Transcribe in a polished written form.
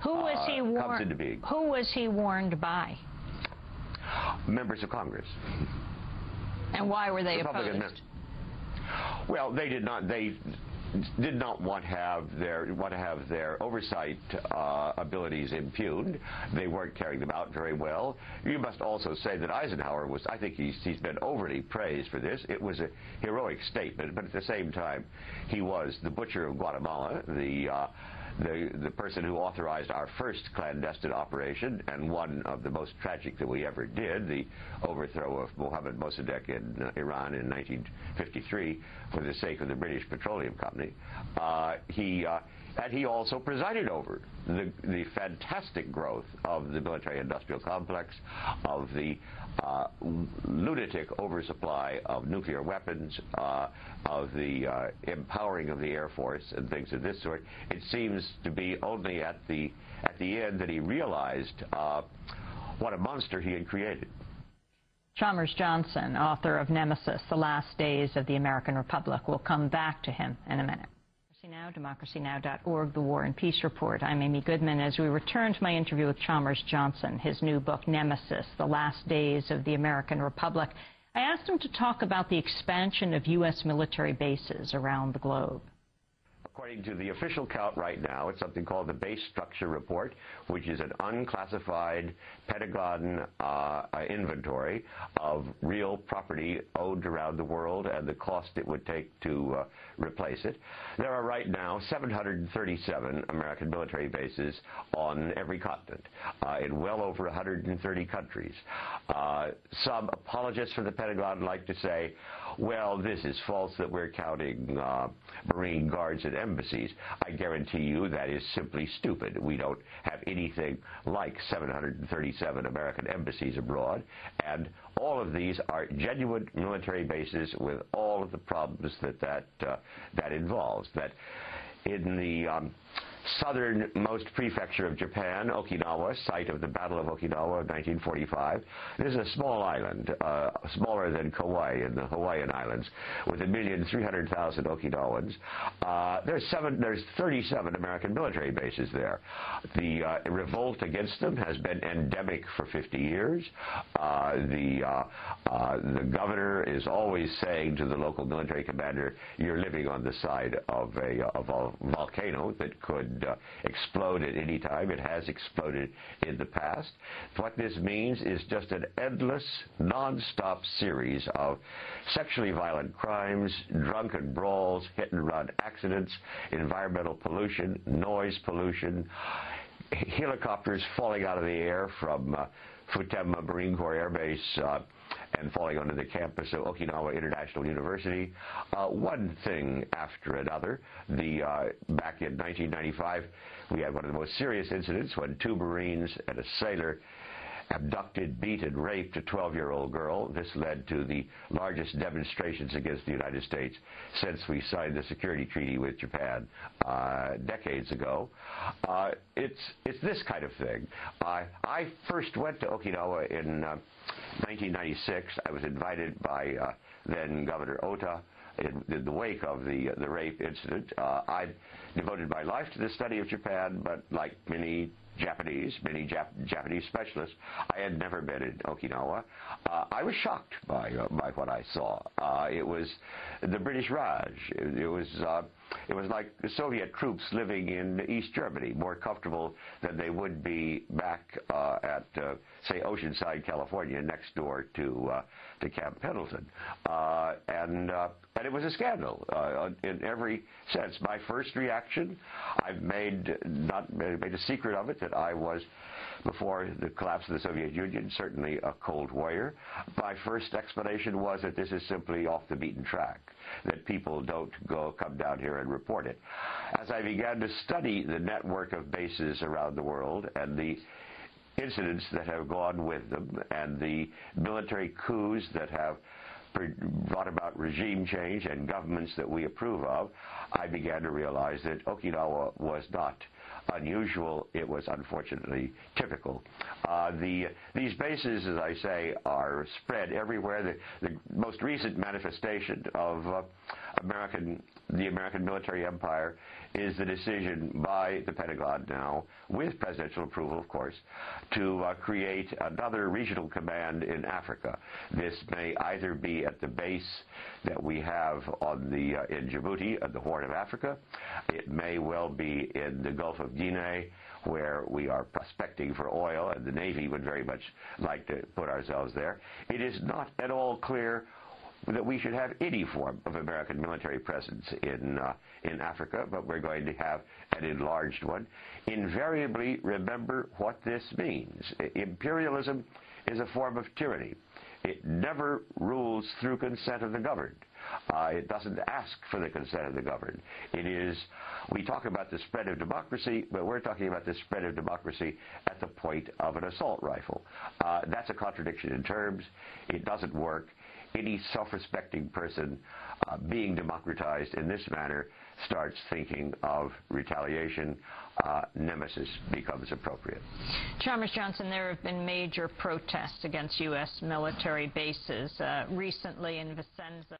comes into being. Who was he warned by? Members of Congress. And why were they Republican opposed? Well, they did not. They did not want to have their oversight abilities impugned. They weren't carrying them out very well. You must also say that Eisenhower was, I think he's been overly praised for this. It was a heroic statement, but at the same time, he was the butcher of Guatemala, the person who authorized our first clandestine operation, and one of the most tragic that we ever did, the overthrow of Mohammed Mossadegh in Iran in 1953 for the sake of the British Petroleum Company. And he also presided over the fantastic growth of the military-industrial complex, of the lunatic oversupply of nuclear weapons, of the empowering of the Air Force and things of this sort. It seems to be only at the end that he realized what a monster he had created. Chalmers Johnson, author of Nemesis, The Last Days of the American Republic. We'll come back to him in a minute. Now, democracynow.org, The War and Peace Report. I'm Amy Goodman. As we return to my interview with Chalmers Johnson, his new book, Nemesis, The Last Days of the American Republic, I asked him to talk about the expansion of U.S. military bases around the globe. According to the official count right now, it's something called the Base Structure Report, which is an unclassified Pentagon inventory of real property owned around the world and the cost it would take to replace it. There are right now 737 American military bases on every continent, in well over 130 countries. Some apologists for the Pentagon like to say, well, this is false that we're counting Marine Guards and embassies. I guarantee you that is simply stupid. We don't have anything like 737 American embassies abroad, and all of these are genuine military bases with all of the problems that involves. That in the southernmost prefecture of Japan, Okinawa, site of the Battle of Okinawa of 1945. This is a small island, smaller than Kauai in the Hawaiian Islands, with 1,300,000 Okinawans. There's 37 American military bases there. The revolt against them has been endemic for 50 years. The governor is always saying to the local military commander, you're living on the side of a volcano that could explode at any time. It has exploded in the past. What this means is just an endless, non-stop series of sexually violent crimes, drunken brawls, hit-and-run accidents, environmental pollution, noise pollution, helicopters falling out of the air from Futenma Marine Corps Air Base and falling onto the campus of Okinawa International University. One thing after another. Back in 1995, we had one of the most serious incidents when 2 Marines and a sailor abducted, beat, and raped a 12-year-old girl. This led to the largest demonstrations against the United States since we signed the security treaty with Japan decades ago. It's this kind of thing. I first went to Okinawa in 1996. I was invited by then Governor Ota. In the wake of the rape incident. I devoted my life to the study of Japan, but like many Japanese specialists, I had never been in Okinawa. I was shocked by what I saw. It was the British Raj. It was like the Soviet troops living in East Germany, more comfortable than they would be back at, say, Oceanside, California, next door to Camp Pendleton. And it was a scandal in every sense. My first reaction, I've made a secret of it, that I was, before the collapse of the Soviet Union, certainly a cold warrior. My first explanation was that this is simply off the beaten track, that people don't come down here and report it. As I began to study the network of bases around the world and the incidents that have gone with them and the military coups that have brought about regime change and governments that we approve of, I began to realize that Okinawa was not unusual. It was unfortunately typical. These bases, as I say, are spread everywhere. The most recent manifestation of the American military empire is the decision by the Pentagon now, with presidential approval, of course, to create another regional command in Africa. This may either be at the base that we have on in Djibouti, at the Horn of Africa. It may well be in the Gulf of Guinea, where we are prospecting for oil, and the Navy would very much like to put ourselves there. It is not at all clear that we should have any form of American military presence in Africa, but we're going to have an enlarged one. Invariably, remember what this means. Imperialism is a form of tyranny. It never rules through consent of the governed. It doesn't ask for the consent of the governed. It is, we talk about the spread of democracy, but we're talking about the spread of democracy at the point of an assault rifle. That's a contradiction in terms. It doesn't work. Any self-respecting person being democratized in this manner starts thinking of retaliation. Nemesis becomes appropriate. Chalmers Johnson, there have been major protests against U.S. military bases recently in Vicenza.